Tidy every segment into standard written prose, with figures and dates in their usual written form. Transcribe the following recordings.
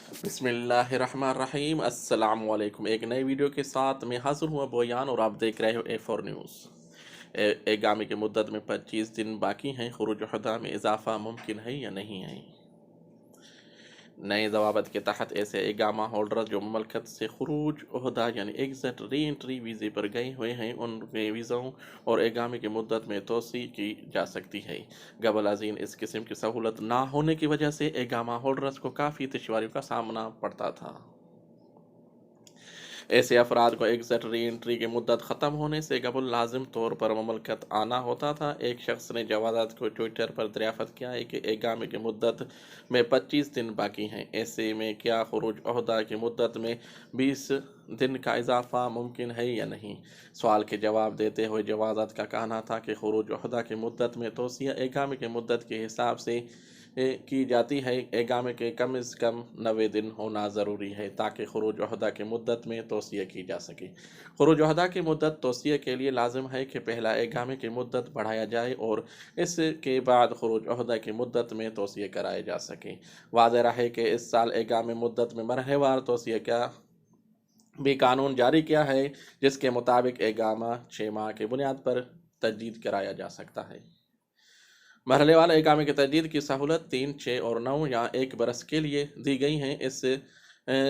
बिस्मिल्लाहिर्रहमानिर्रहीम। अस्सलाम वालेकुम। एक नई वीडियो के साथ मैं हाजिर हूँ बोयान और आप देख रहे हो A4 न्यूज़। एगामी की मुद्दत में 25 दिन बाकी हैं। खुरूज उहदा में इजाफा मुमकिन है या नहीं है? नए ज़वाबत के तहत ऐसे एगामा होल्डर जो ममलकत से खुरूज उहदा यानी एग्ज़िट री एंट्री वीज़े पर गए हुए हैं, उनके वीज़ों और एगामे की मुद्दत में तोसी की जा सकती है। गबल अज़ीन इस किस्म की सहूलत ना होने की वजह से एगामा होल्डर्स को काफ़ी दुश्वारियों का सामना पड़ता था। ऐसे अफराद को एग्ज़िट री एंट्री की मुद्दत ख़त्म होने से कबल लाजिम तौर पर ममलकत आना होता था। एक शख्स ने जवाज़ात को ट्विटर पर दरियाफ़त किया है कि एगामे की मुद्दत में 25 दिन बाकी हैं। ऐसे में क्या खुरूज ओहदा की मुद्दत में 20 दिन का इजाफ़ा मुमकिन है या नहीं? सवाल के जवाब देते हुए जवाज़ात का कहना था कि खुरूज ओहदा की मुद्दत में तोसिया एगामे की मुद्दत के हिसाब से की जाती है। एगामे के कम अज़ कम 90 दिन होना ज़रूरी है ताकि खुरूज ओहदा की मुद्दत में तोसिया की जा सके। खुरूज ओहदा की मुद्दत तोसिया के लिए लाजिम है कि पहला एगामे की मुद्दत बढ़ाया जाए और इसके बाद खुरूज ओहदा की मुद्दत में तोसिया कराए जा सके। वाज़ेह रहे कि इस साल एगामे मुद्दत में मरहलेवार तोसिया का भी कानून जारी किया है, जिसके मुताबिक एगामा 6 माह की बुनियाद पर तजदीद कराया जा सकता है। मरहले वाले एकामे की तजदीद की सहूलत 3, 6 और 9 या 1 बरस के लिए दी गई हैं। इससे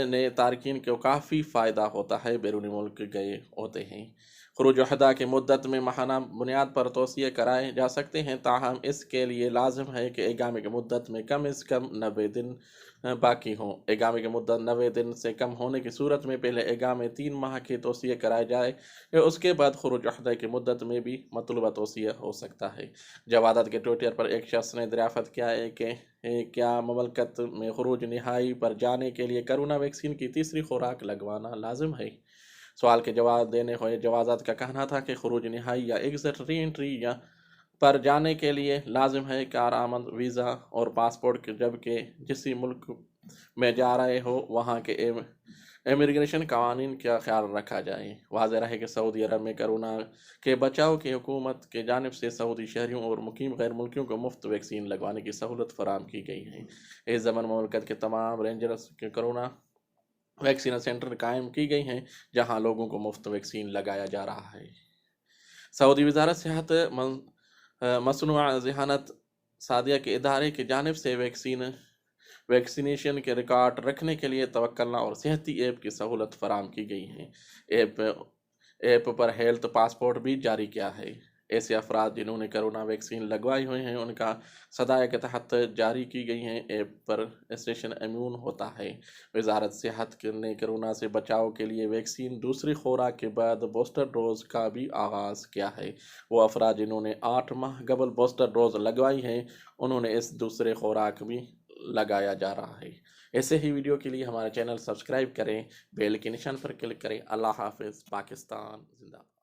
ने तारकीन को काफ़ी फ़ायदा होता है, बैरूनी मुल्क गए होते हैं। खुरूज ओहदा की मुद्दत में माहाना बुनियाद पर तोसिए कराए जा सकते हैं, ताहम इसके लिए लाजिम है कि एगामे की मुद्दत में कम अज़ कम 90 दिन बाकी हों। एगामे की मुद्दत 90 दिन से कम होने की सूरत में पहले एगामे 3 माह की तोसिए कराए जाए, उसके बाद खुरूज ओहदा की मुद्दत में भी मतलूबा तोसिया हो सकता है। जवादत के ट्विटर पर एक शख्स ने दरियाफ़त किया है कि क्या ममलकत में खुरूज नहाई पर जाने के लिए कोरोना वैक्सीन की तीसरी खुराक लगवाना लाजिम है? सवाल के जवाब देने हुए जवाज़ात का कहना था कि खुरूज नहाई या एग्ज़िट री एंट्री या पर जाने के लिए लाजिम है कारआमद वीज़ा और पासपोर्ट, जबकि जिस मुल्क में जा रहे हो वहाँ के इमिग्रेशन कवानीन का ख्याल रखा जाए। वाज़ेह रहे कि सऊदी अरब में कोरोना के बचाव की हुकूमत की जानिब से सऊदी शहरियों और मुकीम गैर मुल्कियों को मुफ्त वैक्सीन लगवाने की सहूलत फराहम की गई है। इस ज़मन ममलकत के तमाम रेंजर्स के कोरोना वैक्सीन सेंटर कायम की गई हैं, जहाँ लोगों को मुफ्त वैक्सीन लगाया जा रहा है। सऊदी वजारत सेहत मसनूआ ज़हानत सादिया के इदारे की जानिब से वैक्सीनेशन के रिकॉर्ड रखने के लिए तवक्लना और सेहती ऐप की सहूलत फराहम की गई है। ऐप ऐप पर हेल्थ पासपोर्ट भी जारी किया है। ऐसे अफराद जिन्होंने कोरोना वैक्सीन लगवाई हुई हैं, उनका सदाए के तहत जारी की गई हैं। ऐप पर स्टेशन इम्यून होता है। वजारत सेहत ने कोरोना से बचाव के लिए वैक्सीन दूसरी खुराक के बाद बूस्टर डोज का भी आगाज़ किया है। वो अफराद जिन्होंने 8 माह कबल बूस्टर डोज लगवाई हैं, उन्होंने इस दूसरे खुराक भी लगाया जा रहा है। ऐसे ही वीडियो के लिए हमारा चैनल सब्सक्राइब करें, बेल के निशान पर क्लिक करें। अल्लाह हाफिज़। पाकिस्तान जिंदाबाद।